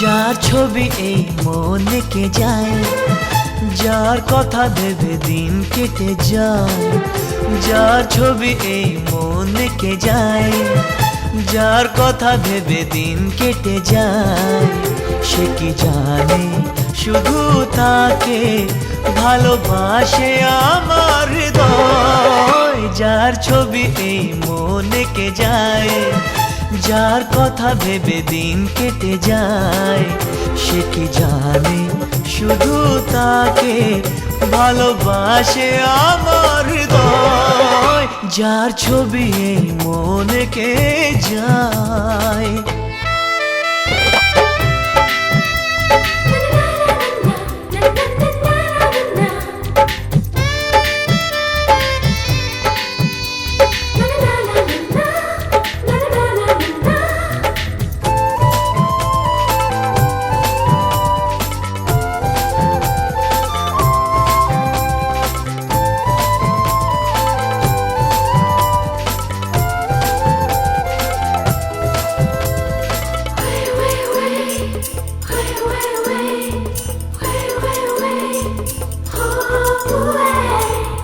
যার ছবি এই মনে কে যায়, যার কথা ভেবে দিন কেটে যায়। যার ছবি এই মনে কে যায়, যার কথা ভেবে দিন কেটে যায়। সে কি জানে শুধু তাকে ভালোবাসে আমার হৃদয়। যার ছবি এই মনে কে যায়, যার কথা ভেবে দিন কেটে যায়। সে কি জানে শুধু তাকে ভালোবাসে আমার হৃদয়। যার ছবি এই মনে কে যায়।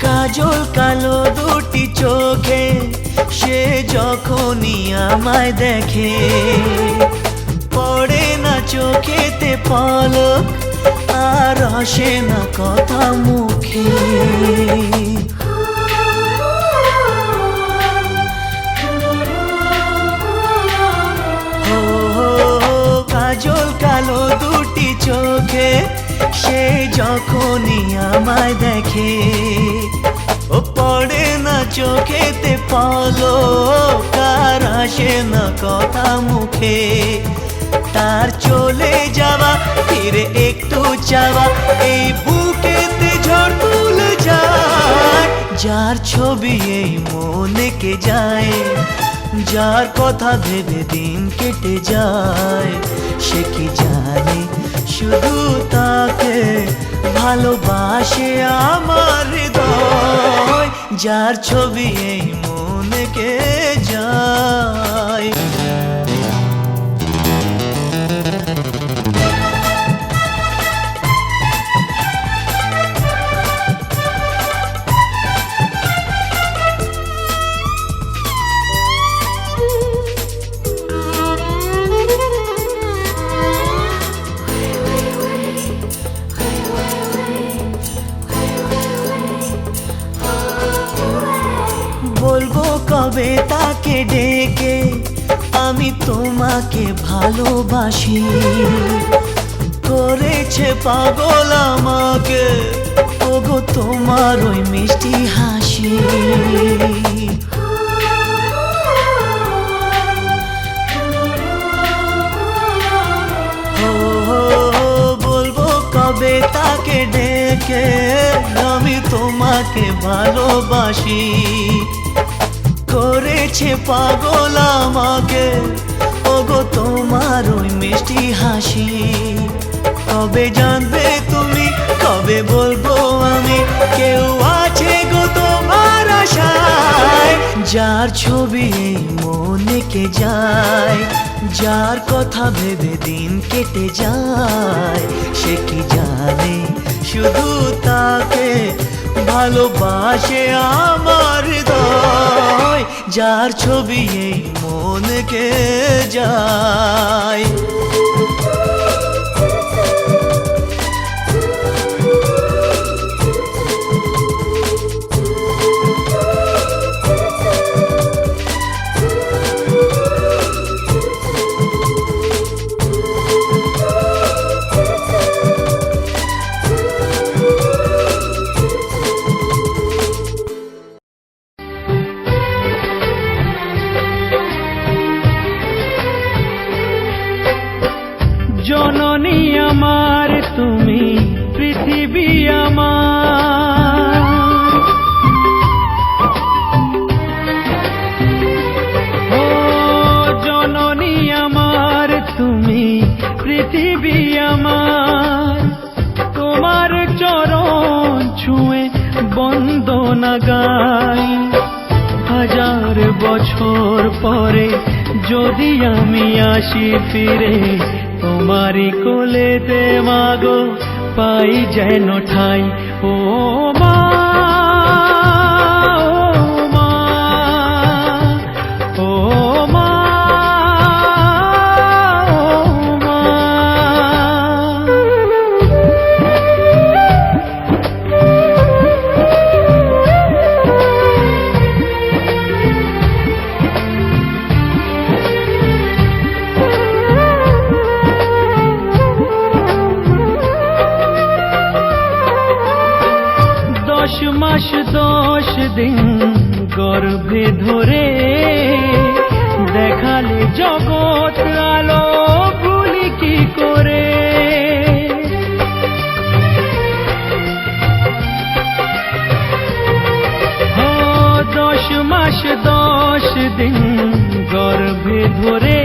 কাজল কালো দুটি চোখে সে যখনই আমায় দেখে, পড়ে না চোখেতে পলক আর আসে না কথা মুখে। কাজল কালো দুটি চোখে সে যখনই আমায় দেখে, ও পড়ে না চোখেতে পলক আর আসে না কথা মুখে। তার চলে যাওয়া ফিরে একটু চাওয়া এই বুকেতে ঝড় তুলে যায়। যার ছবি এই মনে কে যায়, যার কথা ভেবে দিন কেটে যায়। সে কি জানে শুধু তাকে ভালোবাসে আমার হৃদয়। যার ছবি এই মনে কে যায়। বলবো কবে তাকে ডেকে আমি তোমাকে ভালোবাসি, করেছে পাগল আমাকে ওগো তোমার ওই মিষ্টি হাসি। বলবো কবে তাকে ডেকে আমি তোমাকে ভালোবাসি, করেছে পাগল আমাকে ওগো তোমার ওই মিষ্টি হাসি। কবে জানবে তুমি, কবে বলবো আমি, কেউ আছে গো তোমার আশায়। যার ছবি এই মনে কে যায়, যার কথা ভেবে দিন কেটে যায়। সে কি জানে শুধু তাকে ভালোবাসে আমার হৃদয়। যার ছবি এই মনে কে যায়। জননী আমার তুমি পৃথিবী আমার, ও জননী আমার তুমি পৃথিবী আমার। তোমার চরণ ছুঁয়ে বন্দনা গাই, হাজার বছর পরে যদি আমি আসি ফিরে তোমারই কোলেতে মাগো, পাই যেন ঠাই। ও মা, ও মা, ও মা। মাস 10 দিন গর্ভে ধরে দেখালে জগৎ আলো, ভুলি কি করে। 10 মাস 10 দিন গর্ভে ধরে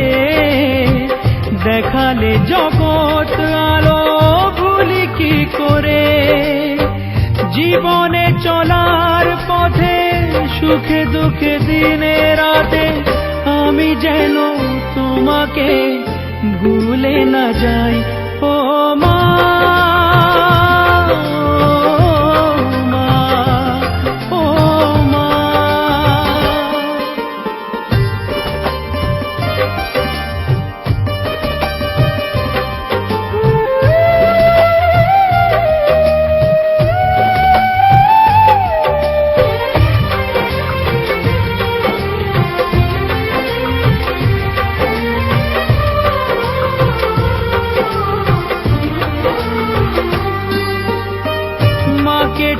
দেখালে জগৎ আলো, ভুলি কি করে। জীবনে চলার পথে সুখে দুঃখে দিনে রাতে আমি যেন তোমাকে ভুলে না যাই। ও মা, ও মা।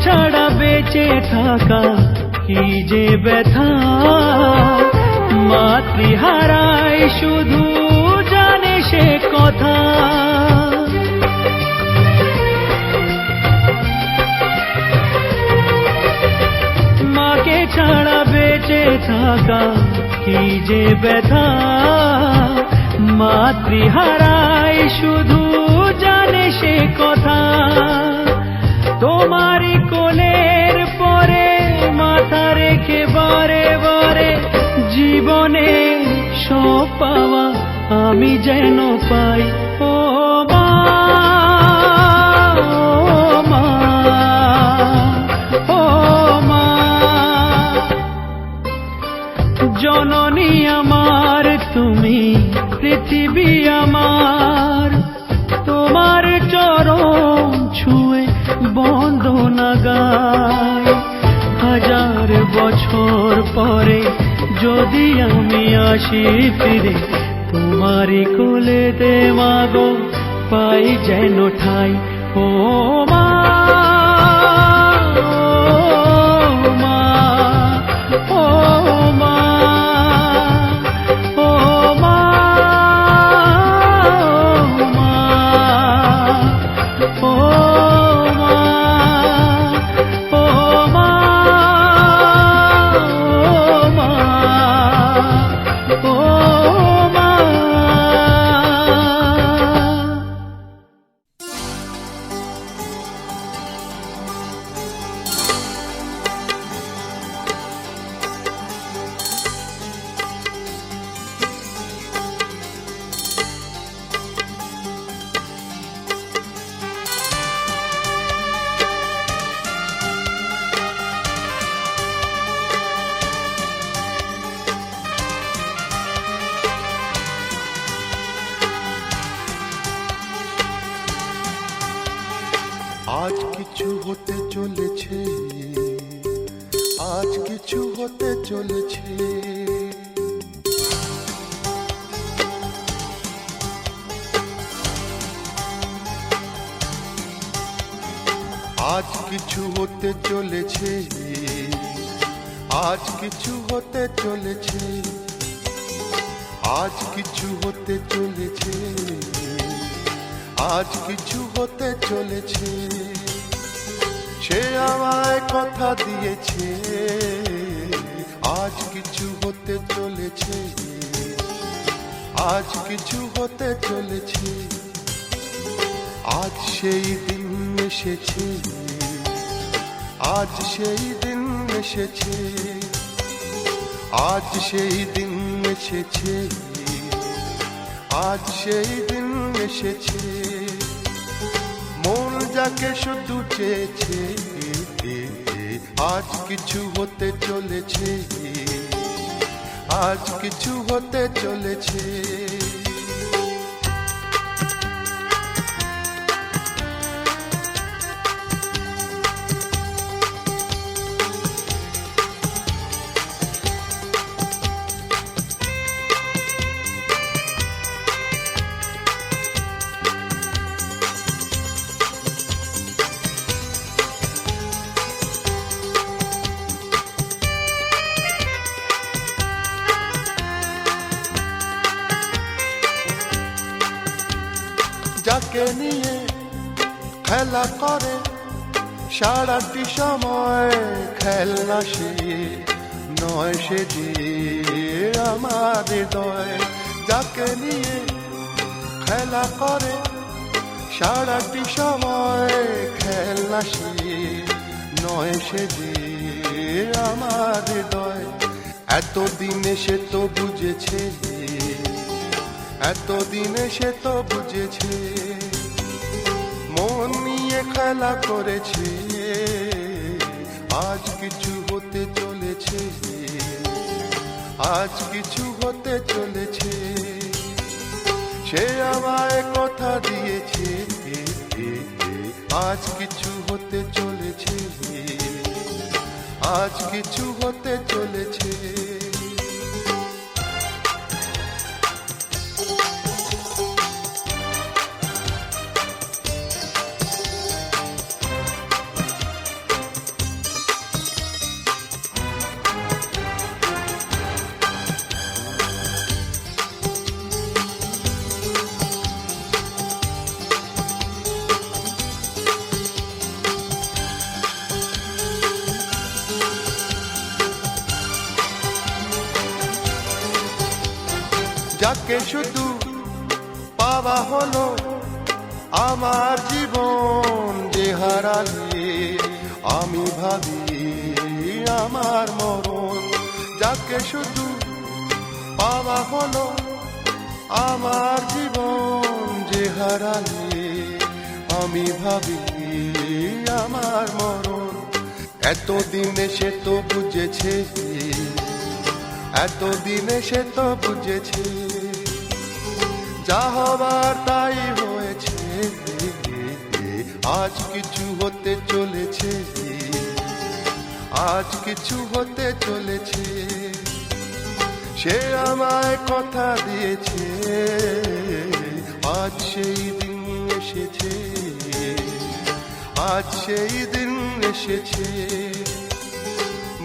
ছাড়া বেঁচে থাকা কি যে ব্যথা, মাতৃহারাই শুধু জানে সে কথা। মাকে ছাড়া বেঁচে থাকা কি যে ব্যথা, মাতৃহারাই শুধু জানে সে কথা। তোমারই কোলের পরে মাথা রেখে বারে বারে জীবনে সব পাওয়া আমি যেন পাই। ও মা, ও মা, ও মা। জননী আমার তুমি, পৃথিবী আমার, তোমার চরণ ছুঁয়ে বন্দনা গাই। 1000 বছর পরে যদি আমি আসি ফিরে তোমারই কোলেতে মাগো, পাই যেন ঠাই। ও মা, ও মা, ও মা, ও মা, ও মা, ও আজ কিছু হতে চলেছে, আজ কিছু হতে চলেছে। আজ কিছু হতে চলেছে, আজ কিছু হতে চলেছে, আজ কিছু হতে চলেছে, আজ কিছু হতে চলেছে। সে আমায় কথা দিয়েছে, আজ কিছু হতে চলেছে, আজ কিছু হতে চলেছে। আজ সেই দিন এসেছে, আজ সেই দিন এসেছে, আজ সেই দিন এসেছে। আজ সেই দিন এসেছে, মন যাকে শুধু চেয়েছে, আজ কিছু হতে চলেছে, আজ কিছু হতে চলেছে। যাকে নিয়ে খেলা করে সারাটি সময়, খেলনা সে নয়, সে যে আমার হৃদয়। যাকে নিয়ে খেলা করে সারাটি সময়, খেলনা সে নয়, সে যে আমার হৃদয়। এতদিনে সে তো বুঝেছে, এতদিনে সে তো বুঝেছে, মন নিয়ে খেলা করেছে, আজ কিছু হতে চলেছে, আজ কিছু হতে চলেছে। সে আমায় কথা দিয়েছে, আজ কিছু হতে চলেছে, আজ কিছু হতে চলেছে। যাকে শুধু পাওয়া হলো আমার জীবন, যে হারালে আমি ভাবি আমার মরণ। যাকে শুধু পাওয়া হলো আমার জীবন, যে হারালে আমি ভাবি আমার মরণ। এতদিনে সে তো বুঝেছে, এতদিনে সে তো বুঝেছে, যা হবার তাই হয়েছে, আজ কিছু হতে চলেছে, আজ কিছু হতে চলেছে। সে আমায় কথা দিয়েছে, আজ সেই দিন এসেছে, আজ সেই দিন এসেছে।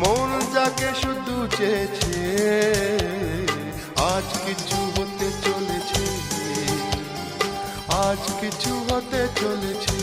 মন যাকে শুধু চেয়েছে, আজ কিছু হতে চলেছে, আজ কিছু হতে চলেছে।